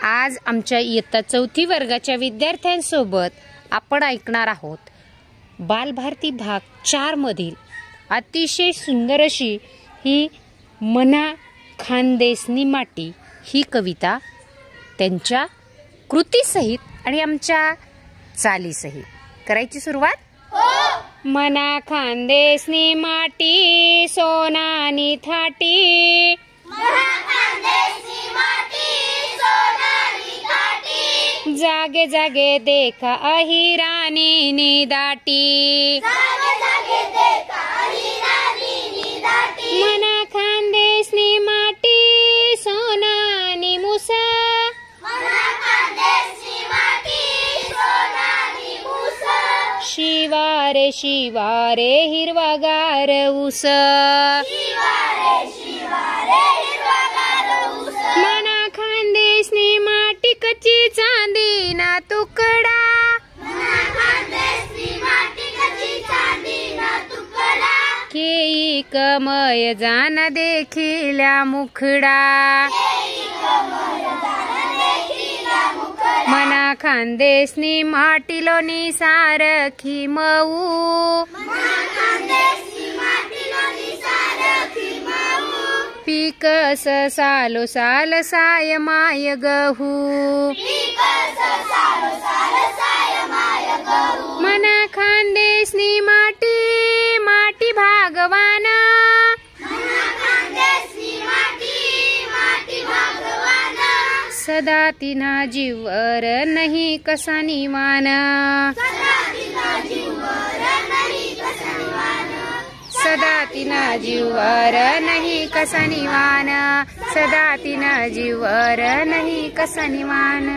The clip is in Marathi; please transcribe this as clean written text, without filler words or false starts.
आज आमच्या इयत्ता 4थी वर्गाच्या विद्यार्थ्यांसोबत आपण ऐकणार आहोत बालभारती भाग 4 मधील अतिशय सुंदर अशी ही मना खानदेसनी माटी ही कविता त्यांच्या कृतीसहित आणि आमच्या चालीसहित करायची सुरुवात। मना खानदेसनी माटी सोनानी थाटी, जागे जागे देखा अहिरानी नी दाटी, मना खानदेसनी माटी सोनानी मुसा, शिवारे शिवारे हिरवागार ऊस, मना खानदेसनी माटी कच्ची चांदी ना तुकडा, केई कमय जान देखिल्या मुखडा, मना खानदेसनी माटीलोनी सारखी मऊ, पिकस सालो साल साय माय गहू, मना खानदेसनी माटी माटी भागवान, सदा तिना जीवर नहीं कसा निवान, सदा तिना जीवर नहीं कसा निवान, सदा तिना जीवर नहीं कसा निवान।